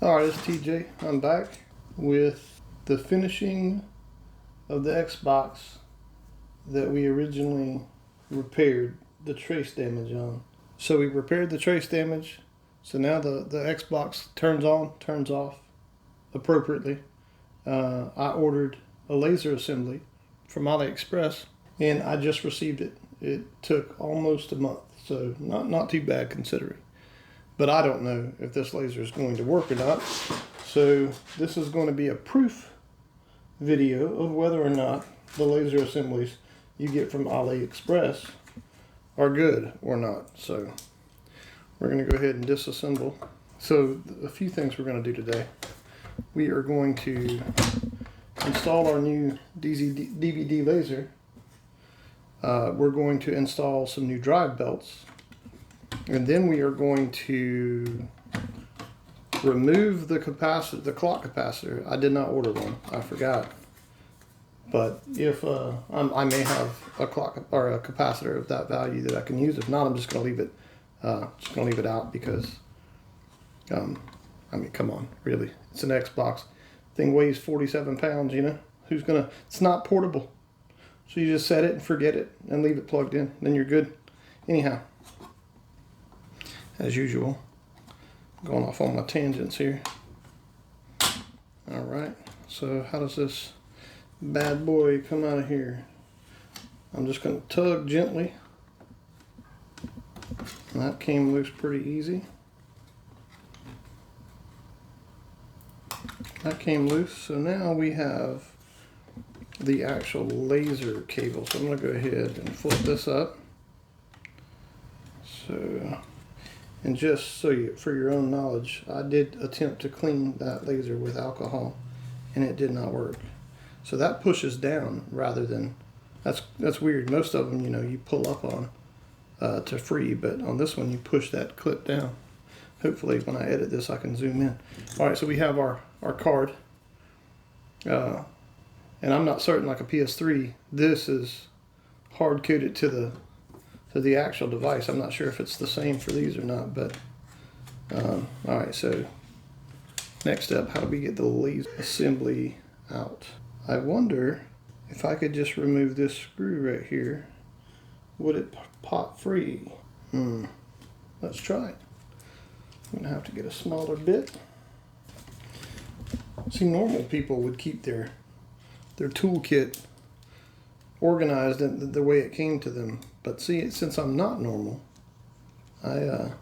Alright, it's TJ. I'm back with the finishing of the Xbox that we originally repaired the trace damage on. So we repaired the trace damage, so now the Xbox turns on, turns off appropriately. I ordered a laser assembly from AliExpress and I just received it. It took almost a month, so not too bad considering. But I don't know if this laser is going to work or not. So this is going to be a proof video of whether or not the laser assemblies you get from AliExpress are good or not. So we're going to go ahead and disassemble. So a few things we're going to do today. We are going to install our new DVD laser. We're going to install some new drive belts. And then we are going to remove the capacitor, the clock capacitor. I did not order one. I forgot. But if I may have a clock or a capacitor of that value that I can use. If not, I'm just going to leave it. Just going to leave it out because, I mean, come on, really? It's an Xbox. Thing weighs 47 pounds. You know, who's gonna? It's not portable. So you just set it and forget it and leave it plugged in. Then you're good. Anyhow. As usual, going off on my tangents here. Alright, so how does this bad boy come out of here? I'm just going to tug gently. And that came loose pretty easy. That came loose, so now we have the actual laser cable. So I'm going to go ahead and flip this up. So... And just so for your own knowledge, I did attempt to clean that laser with alcohol, and it did not work. So that pushes down rather than, that's weird. Most of them, you know, you pull up on to free, but on this one you push that clip down. Hopefully when I edit this I can zoom in. All right, so we have our card, and I'm not certain like a PS3. This is hard coded to the actual device. I'm not sure if it's the same for these or not, but all right, so next up, how do we get the laser assembly out? I wonder if I could just remove this screw right here, would it pop free? Let's try it. I'm gonna have to get a smaller bit. See, normal people would keep their toolkit organized in the way it came to them. But see, since I'm not normal, I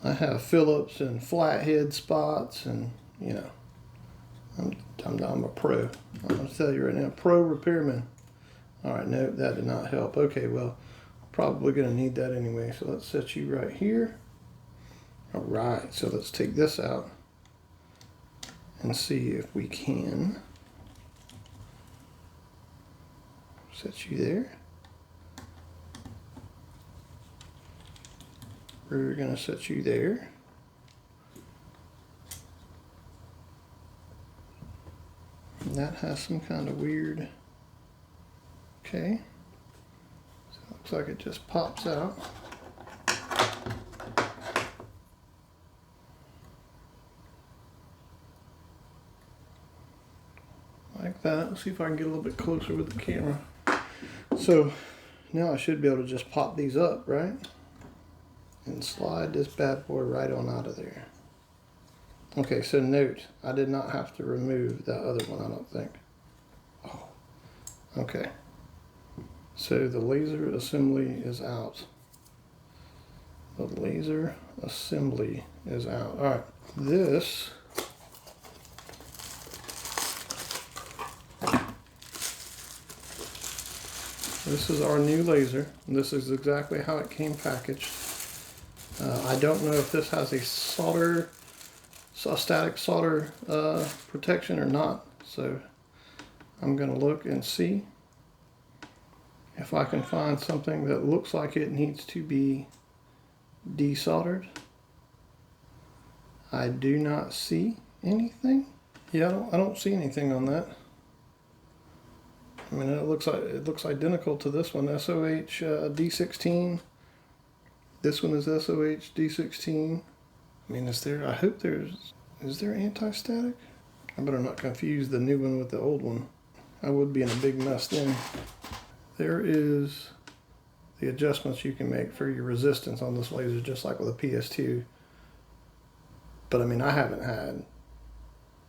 have Phillips and flathead spots, and you know, I'm a pro. I'm gonna tell you right now, pro repairman. All right, no, that did not help. Okay, well, probably gonna need that anyway. So let's set you right here. All right, so let's take this out and see if we can set you there. We're going to set you there. And that has some kind of weird, okay. So it looks like it just pops out. Like that. Let's see if I can get a little bit closer with the camera. So now I should be able to just pop these up, right? And slide this bad boy right on out of there. Okay, so note, I did not have to remove that other one, I don't think. Oh, okay. So the laser assembly is out. The laser assembly is out. All right, this is our new laser. This is exactly how it came packaged. I don't know if this has a static solder protection or not, so I'm going to look and see if I can find something that looks like it needs to be desoldered. I do not see anything. Yeah, I don't see anything on that. I mean, it looks identical to this one, SOH D16. This one is SOH D16. I mean, I hope there's Is there anti-static? I better not confuse the new one with the old one. I would be in a big mess then. There is the adjustments you can make for your resistance on this laser, just like with a PS2. But I mean, I haven't had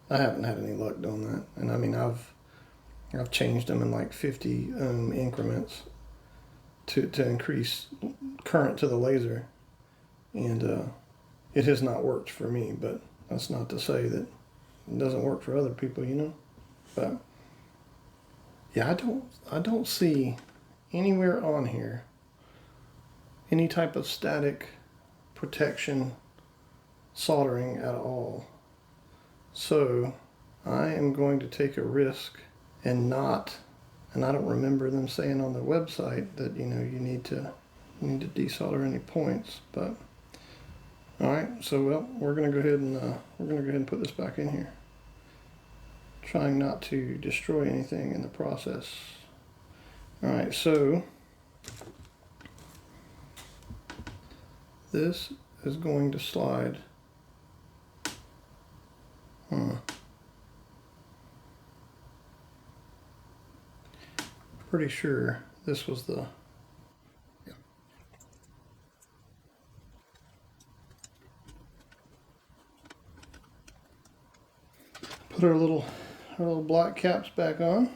any luck doing that. And I mean, I've changed them in like 50 ohm increments to increase current to the laser, and it has not worked for me. But that's not to say that it doesn't work for other people, you know. But yeah, I don't see anywhere on here any type of static protection soldering at all. So I am going to take a risk and not, and I don't remember them saying on their website that, you know, you need to desolder any points. But all right, so well, we're gonna go ahead and put this back in here, trying not to destroy anything in the process. All right, so this is going to slide. Pretty sure this was the, yeah. Put our little black caps back on.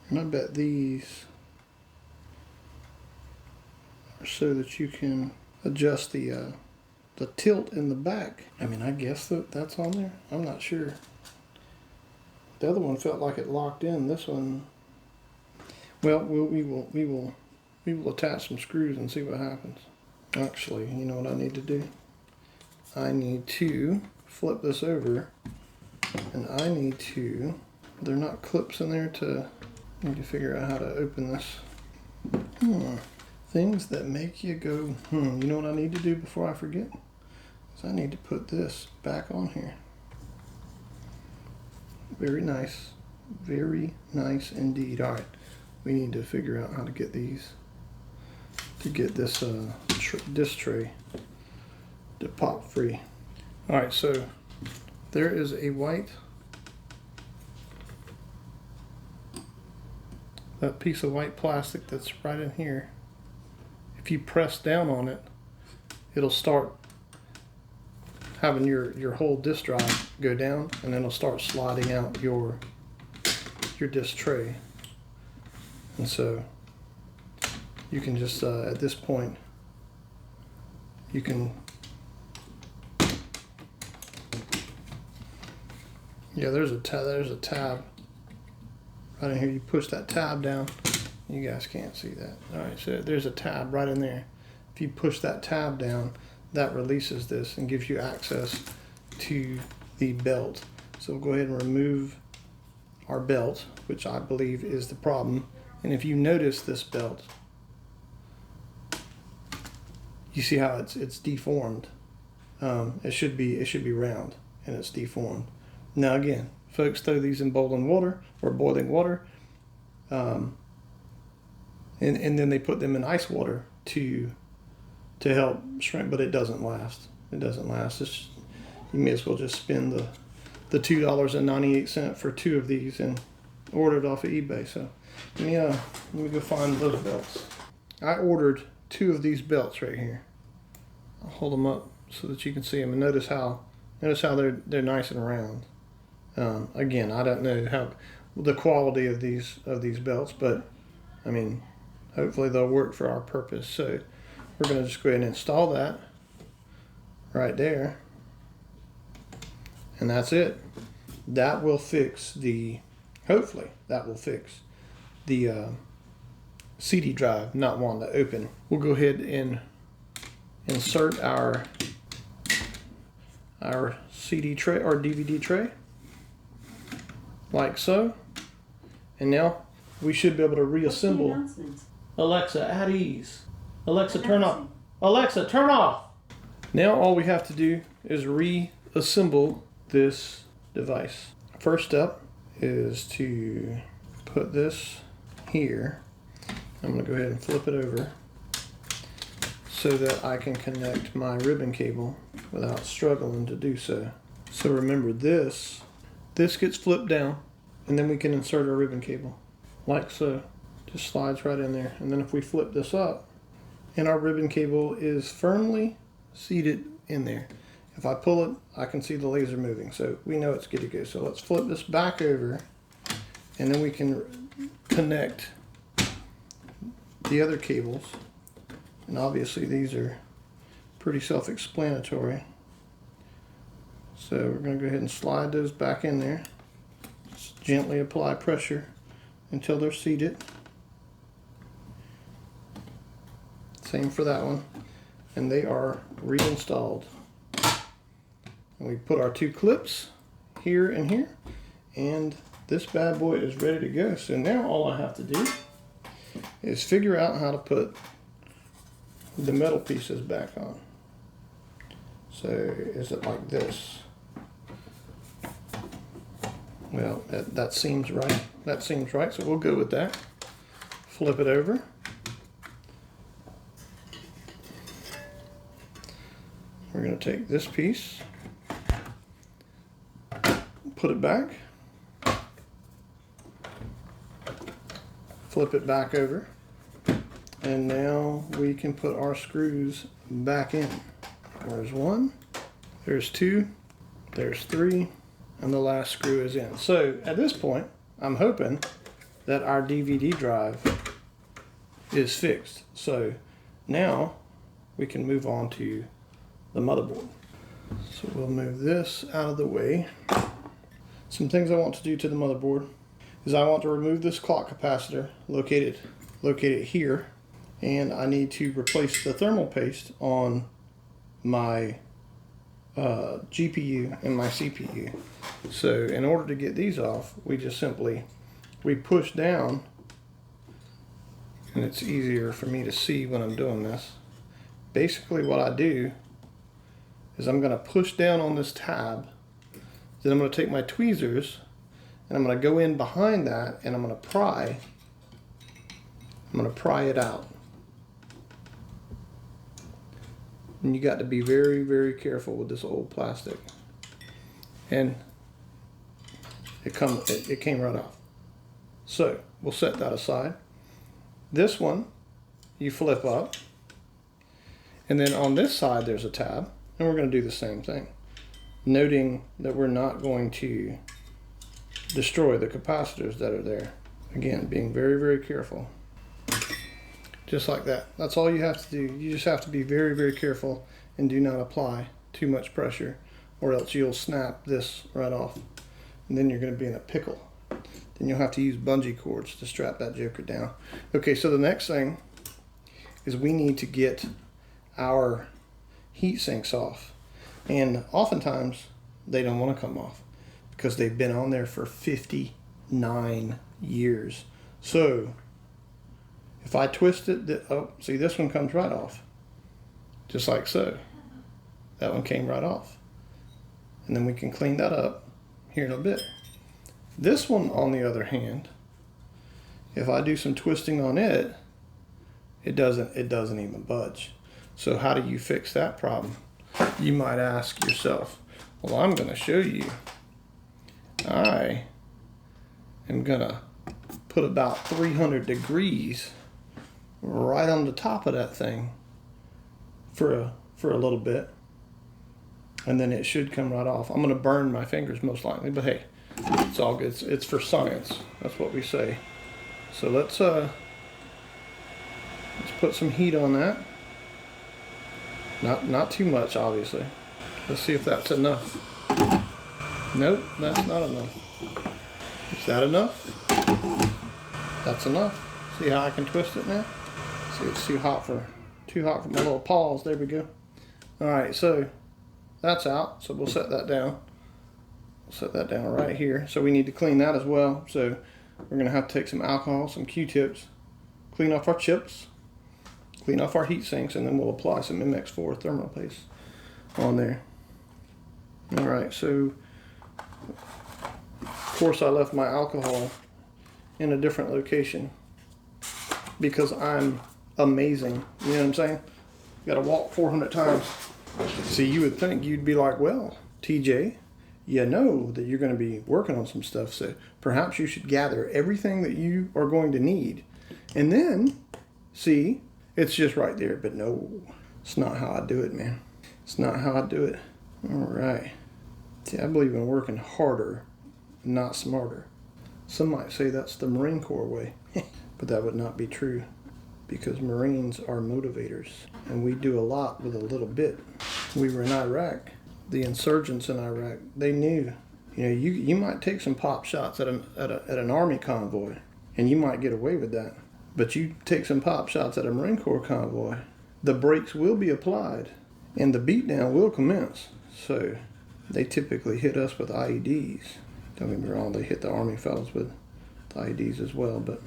And I bet these are so that you can adjust the tilt in the back. I mean, I guess that's on there. I'm not sure. The other one felt like it locked in. This one, well, we will attach some screws and see what happens. Actually, you know what I need to do? I need to flip this over, and I need to. They're not clips in there to. Need to figure out how to open this. Things that make you go, You know what I need to do before I forget? Is I need to put this back on here. Very nice. Very nice indeed. All right. We need to figure out how to get these, to get this disc tray to pop free. All right, so there is a white, that piece of white plastic that's right in here. If you press down on it, it'll start having your whole disk drive go down, and then it'll start sliding out your disk tray. And so you can just at this point you can, yeah, there's a tab right in here. You push that tab down. You guys can't see that. All right, so there's a tab right in there. If you push that tab down, that releases this and gives you access to the belt. So we'll go ahead and remove our belt, which I believe is the problem. And if you notice this belt, you see how it's deformed. It should be round, and it's deformed. Now again, folks throw these in boiling water, and then they put them in ice water to help shrink, but it doesn't last. It doesn't last. You may as well just spend the $2.98 for 2 of these and order it off of eBay. So let me go find those belts. I ordered 2 of these belts right here. I'll hold them up so that you can see them, and notice how they're nice and round. Again, I don't know how the quality of these belts, but I mean, hopefully they'll work for our purpose. So we're going to just go ahead and install that right there, and that's it. That will fix hopefully that will fix the CD drive not wanting to open. We'll go ahead and insert our CD tray or DVD tray like so, and now we should be able to reassemble. Alexa, at ease. Alexa, turn off. Alexa, turn off. Now all we have to do is reassemble this device. First step is to put this here. I'm going to go ahead and flip it over so that I can connect my ribbon cable without struggling to do so. So remember this gets flipped down, and then we can insert our ribbon cable like so. Just slides right in there. And then if we flip this up, and our ribbon cable is firmly seated in there. If I pull it, I can see the laser moving, so we know it's good to go. So let's flip this back over, and then we can connect the other cables. And obviously these are pretty self-explanatory. So we're going to go ahead and slide those back in there. Just gently apply pressure until they're seated. Same for that one. And they are reinstalled. And we put our two clips here and here, and this bad boy is ready to go. So now all I have to do is figure out how to put the metal pieces back on. So is it like this? Well, that seems right. That seems right, so we'll go with that. Flip it over. We're going to take this piece, put it back, flip it back over, and now we can put our screws back in. There's one, there's two, there's three, and the last screw is in. So at this point, I'm hoping that our DVD drive is fixed. So now we can move on to the motherboard. So we'll move this out of the way. Some things I want to do to the motherboard is I want to remove this clock capacitor located here, and I need to replace the thermal paste on my GPU and my CPU. So in order to get these off, we just simply push down, and it's easier for me to see when I'm doing this. Basically what I do is I'm going to push down on this tab, then I'm going to take my tweezers and I'm going to go in behind that, and I'm going to pry it out. And you got to be very, very careful with this old plastic. And it came right off. So we'll set that aside. This one you flip up, and then on this side there's a tab, and we're going to do the same thing, noting that we're not going to destroy the capacitors that are there. Again, being very, very careful. Just like that. That's all you have to do. You just have to be very, very careful and do not apply too much pressure, or else you'll snap this right off, and then you're going to be in a pickle. Then you'll have to use bungee cords to strap that joker down. Okay, so the next thing is we need to get our heat sinks off, and oftentimes they don't want to come off because they've been on there for 59 years. So if I twist it, oh, see, this one comes right off, just like so. That one came right off, and then we can clean that up here in a bit. This one, on the other hand, if I do some twisting on it, it doesn't even budge. So how do you fix that problem? You might ask yourself. Well, I'm going to show you. I am going to put about 300 degrees right on the top of that thing for a little bit, and then it should come right off. I'm going to burn my fingers most likely, but hey, it's all good. It's for science. That's what we say. So let's put some heat on that. Not too much, obviously. Let's see if that's enough. Nope, that's not enough. Is that enough? That's enough. See how I can twist it now? See, it's too hot for my little paws. There we go. All right, so that's out. So we'll set that down. We'll set that down right here. So we need to clean that as well. So we're gonna have to take some alcohol, some Q-tips, clean off our chips, clean off our heat sinks, and then we'll apply some MX4 thermal paste on there. All right, so of course I left my alcohol in a different location because I'm amazing. You know what I'm saying? Got to walk 400 times. See, you would think you'd be like, well, TJ, you know that you're going to be working on some stuff, so perhaps you should gather everything that you are going to need. And then, see, it's just right there. But no, it's not how I do it, man. It's not how I do it. All right. See, I believe in working harder, not smarter. Some might say that's the Marine Corps way, but that would not be true because Marines are motivators, and we do a lot with a little bit. We were in Iraq. The insurgents in Iraq, they knew, you might take some pop shots at an army convoy, and you might get away with that. But you take some pop shots at a Marine Corps convoy, the brakes will be applied, and the beatdown will commence. So they typically hit us with IEDs. Don't get me wrong, they hit the Army fellas with the IEDs as well, but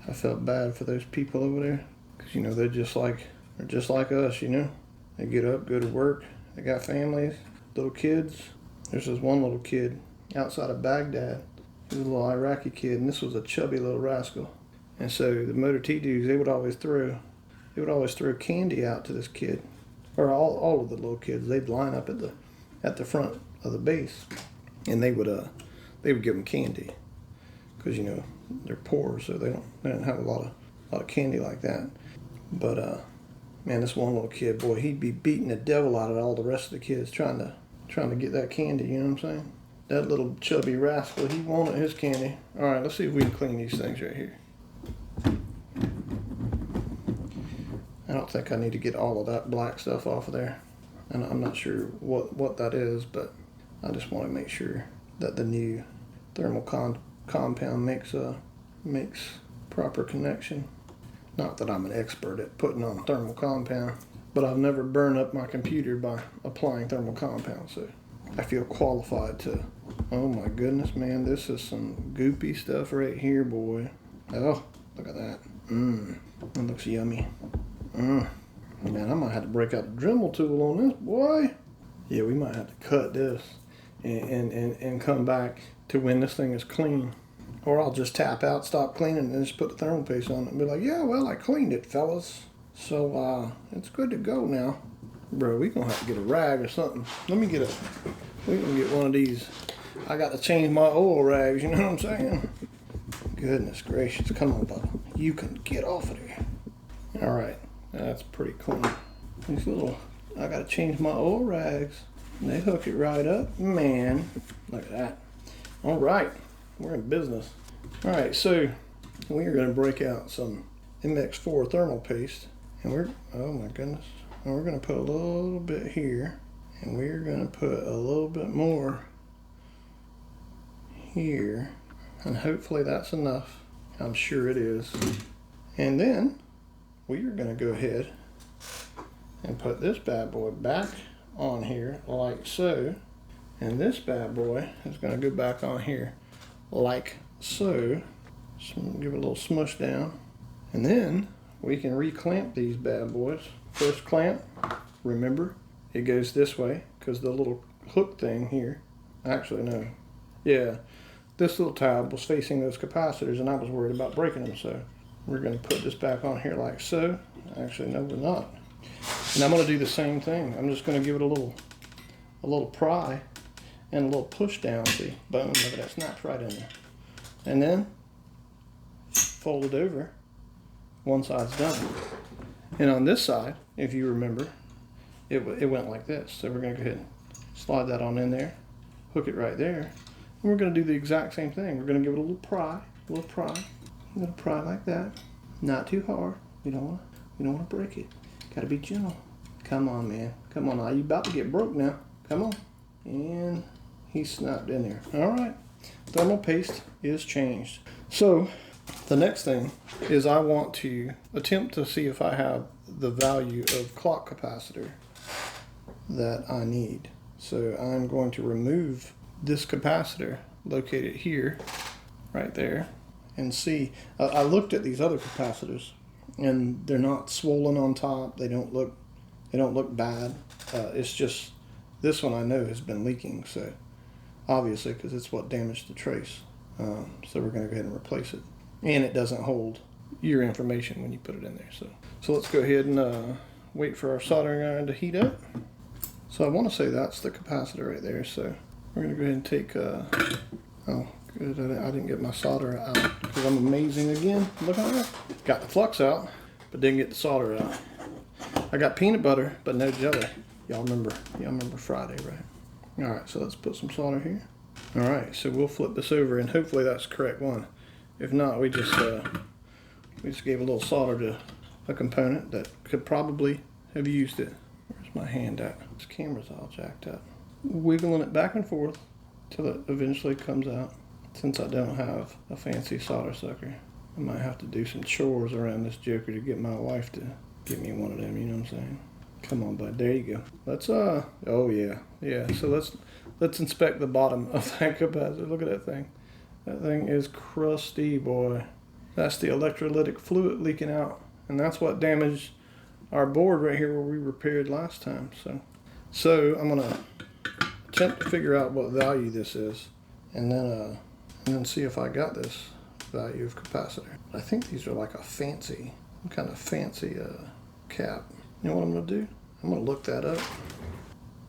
I felt bad for those people over there because, they're just like us, They get up, go to work, they got families, little kids. There's this one little kid outside of Baghdad. He was a little Iraqi kid, and this was a chubby little rascal. And so the Motor T dudes, they would always throw candy out to this kid, or all of the little kids. They'd line up at the front of the base, and they would give them candy because they're poor, so they don't have a lot of candy like that. But man, this one little kid, boy, he'd be beating the devil out of all the rest of the kids trying to get that candy. You know what I'm saying? That little chubby rascal, he wanted his candy. All right, let's see if we can clean these things right here. I don't think I need to get all of that black stuff off of there. And I'm not sure what that is, but I just want to make sure that the new thermal compound makes proper connection. Not that I'm an expert at putting on thermal compound, but I've never burned up my computer by applying thermal compound, so I feel qualified to. Oh my goodness, man, this is some goopy stuff right here, boy. Oh, look at that. That looks yummy. Man, I might have to break out the Dremel tool on this, boy. Yeah, we might have to cut this and come back to when this thing is clean. Or I'll just tap out, stop cleaning, and just put the thermal paste on it and be like, yeah, well, I cleaned it, fellas. So, it's good to go now. Bro, we gonna have to get a rag or something. We gonna get one of these. I got to change my oil rags, you know what I'm saying? Goodness gracious, come on, Bubba. You can get off of there. All right, that's pretty clean. I gotta change my oil rags. And they hook it right up. Man, look at that. All right, we're in business. All right, so we are gonna break out some MX4 thermal paste. And oh my goodness. And we're gonna put a little bit here. And we're gonna put a little bit more here. And hopefully that's enough. I'm sure it is. And then we are gonna go ahead and put this bad boy back on here like so. And this bad boy is gonna go back on here like so. So give it a little smush down. And then we can reclamp these bad boys. First clamp, remember, it goes this way because the little hook thing here, actually no, yeah, this little tab was facing those capacitors and I was worried about breaking them, so we're going to put this back on here like so. Actually, no, we're not. And I'm going to do the same thing. I'm just going to give it a little pry and a little push down. See, boom, look at that, snaps right in there. And then fold it over. One side's done. And on this side, if you remember, it went like this. So we're going to go ahead and slide that on in there, hook it right there. And we're going to do the exact same thing. We're going to give it a little pry. I'm going to pry like that. Not too hard. We don't want to break it. Got to be gentle. Come on, man. Come on now. You about to get broke now. Come on. And he snapped in there. All right. Thermal paste is changed. So the next thing is I want to attempt to see if I have the value of clock capacitor that I need. So I'm going to remove this capacitor located here, right there, and see. I looked at these other capacitors and they're not swollen on top. They don't look bad. It's just this one I know has been leaking, so obviously because it's what damaged the trace. So we're going to go ahead and replace it. and it doesn't hold your information when you put it in there. So let's go ahead and wait for our soldering iron to heat up. So I want to say that's the capacitor right there. So we're going to go ahead and take, oh good, I didn't get my solder out because I'm amazing again. Look at that. Got the flux out, but didn't get the solder out. I got peanut butter, but no jelly. Y'all remember Friday, right? All right, so let's put some solder here. All right, so we'll flip this over and hopefully that's the correct one. If not, we just gave a little solder to a component that could probably have used it. Where's my hand at? This camera's all jacked up. Wiggling it back and forth till it eventually comes out. Since I don't have a fancy solder sucker, I might have to do some chores around this joker to get my wife to get me one of them, you know what I'm saying? Come on, bud, there you go. Let's, oh yeah. So let's inspect the bottom of that capacitor. Look at that thing. That thing is crusty, boy. That's the electrolytic fluid leaking out. And that's what damaged our board right here where we repaired last time. So I'm gonna attempt to figure out what value this is, and then see if I got this value of capacitor. I think these are like a fancy, kind of fancy cap. You know what I'm gonna do? I'm gonna look that up.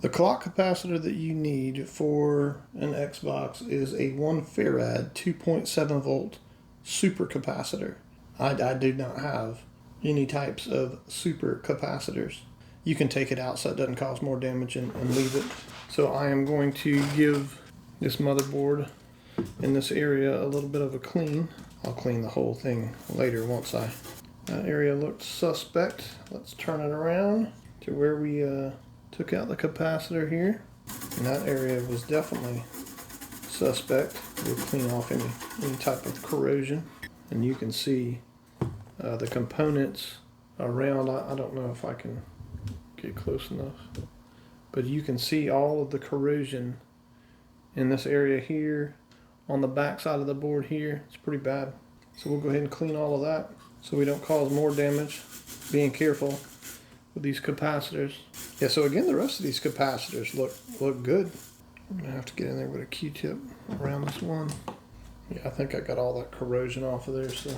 The clock capacitor that you need for an Xbox is a 1 farad 2.7 volt super capacitor. I do not have any types of super capacitors. You can take it out so it doesn't cause more damage and leave it. So I am going to give this motherboard in this area a little bit of a clean. I'll clean the whole thing later once that area looked suspect. Let's turn it around to where we took out the capacitor here. And that area was definitely suspect. We'll clean off any type of corrosion. And you can see the components around. I don't know if I can get close enough, but you can see all of the corrosion in this area here, on the back side of the board here. It's pretty bad. So we'll go ahead and clean all of that so we don't cause more damage. Being careful with these capacitors. Yeah, so again, the rest of these capacitors look good. I'm gonna have to get in there with a Q-tip around this one. Yeah, I think I got all that corrosion off of there. So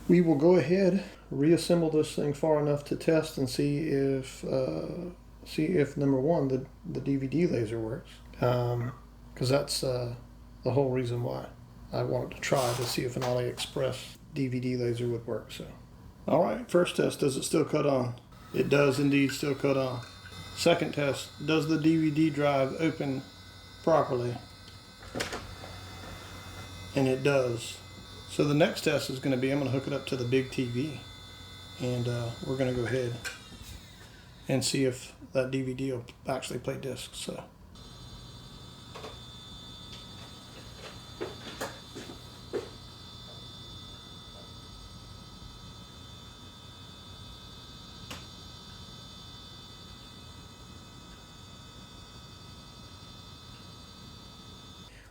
we will go ahead, reassemble this thing far enough to test and see if number one, the DVD laser works. Because that's the whole reason why I wanted to try to see if an AliExpress DVD laser would work. So, all right, first test, does it still cut on? It does indeed still cut on. Second test, does the DVD drive open properly? And it does. So the next test is going to be, I'm going to hook it up to the big TV, and we're going to go ahead and see if that DVD will actually play discs. So.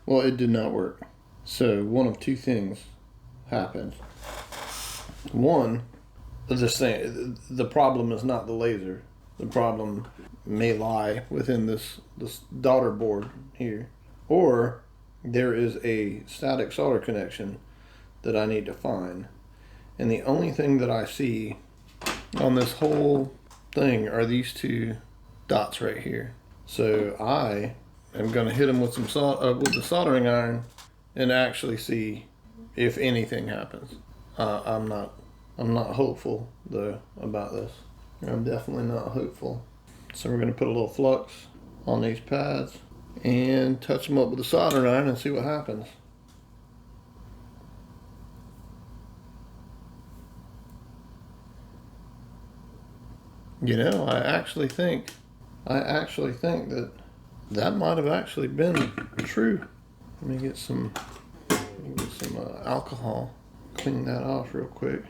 Well, it did not work. So one of two things happened. One, the problem is not the laser. The problem may lie within this daughter board here. Or there is a static solder connection that I need to find. And the only thing that I see on this whole thing are these two dots right here. So I am going to hit them with with the soldering iron and actually see if anything happens. I'm not hopeful though about this. I'm definitely not hopeful. So we're going to put a little flux on these pads and touch them up with the soldering iron and see what happens. You know, I actually think that might have actually been true. Let me get some alcohol. Clean that off real quick.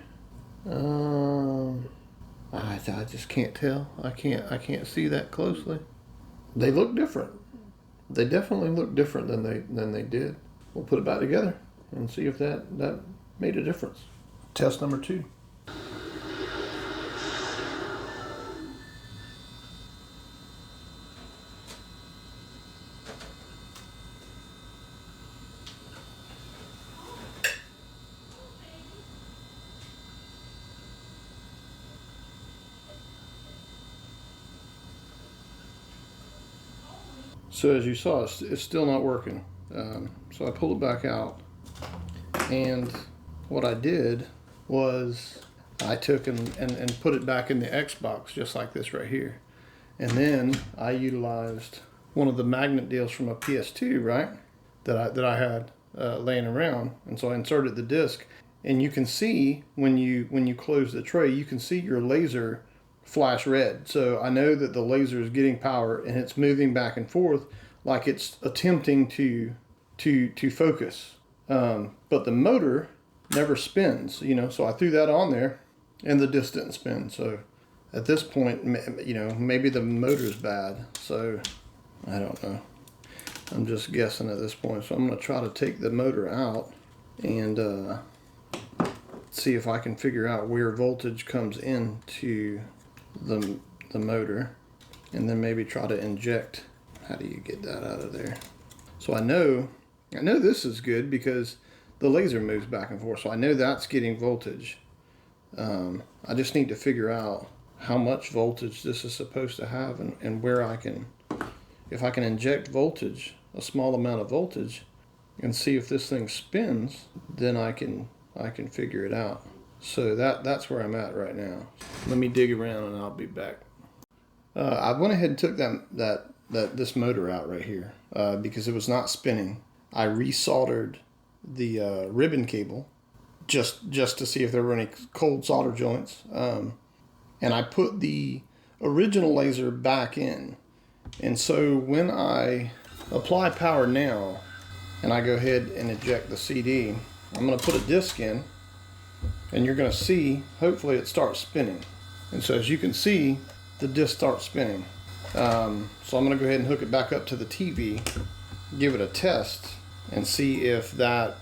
I just can't tell. I can't see that closely. They look different. They definitely look different than they did. We'll put it back together and see if that made a difference. Test number 2. So as you saw, it's still not working. So I pulled it back out, and what I did was I took and put it back in the Xbox just like this right here. And then I utilized one of the magnet deals from a PS2, right? That I had laying around. And so I inserted the disc, and you can see when you close the tray, you can see your laser flash red. So I know that the laser is getting power and it's moving back and forth like it's attempting to focus. But the motor never spins, so I threw that on there and the disc didn't spin. So at this point, maybe the motor's bad. So I don't know. I'm just guessing at this point. So I'm going to try to take the motor out and see if I can figure out where voltage comes into the motor, and then maybe try to inject. How do you get that out of there? So I know this is good because the laser moves back and forth, so I know that's getting voltage. I just need to figure out how much voltage this is supposed to have, and where I can, if I can inject voltage, a small amount of voltage, and see if this thing spins, then I can figure it out. So that's where I'm at right now. Let me dig around and I'll be back. I went ahead and took this motor out right here because it was not spinning. I resoldered the ribbon cable just to see if there were any cold solder joints, and I put the original laser back in. And so when I apply power now and I go ahead and eject the CD, I'm going to put a disc in, and you're going to see, hopefully it starts spinning. And so as you can see, the disc starts spinning. So I'm going to go ahead and hook it back up to the TV, give it a test, and see if that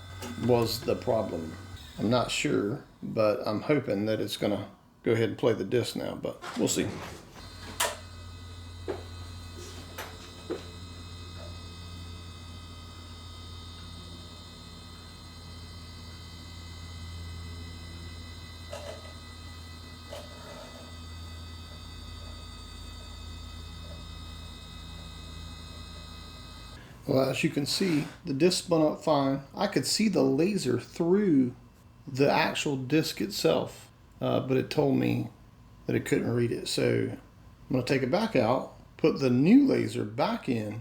was the problem. I'm not sure, but I'm hoping that it's going to go ahead and play the disc now, but we'll see. Well, as you can see, the disc spun up fine. I could see the laser through the actual disc itself, but it told me that it couldn't read it. So I'm going to take it back out, put the new laser back in,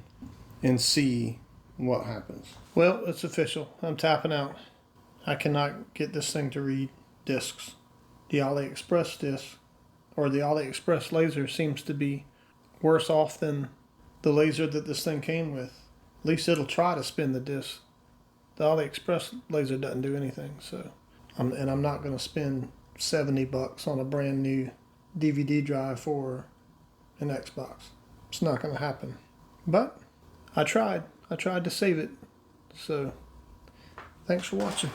and see what happens. Well, it's official. I'm tapping out. I cannot get this thing to read discs. The AliExpress disc, or the AliExpress laser, seems to be worse off than the laser that this thing came with. At least it'll try to spin the disc. The AliExpress laser doesn't do anything. So, I'm not going to spend $70 on a brand new DVD drive for an Xbox. It's not going to happen. But I tried. I tried to save it. So, thanks for watching.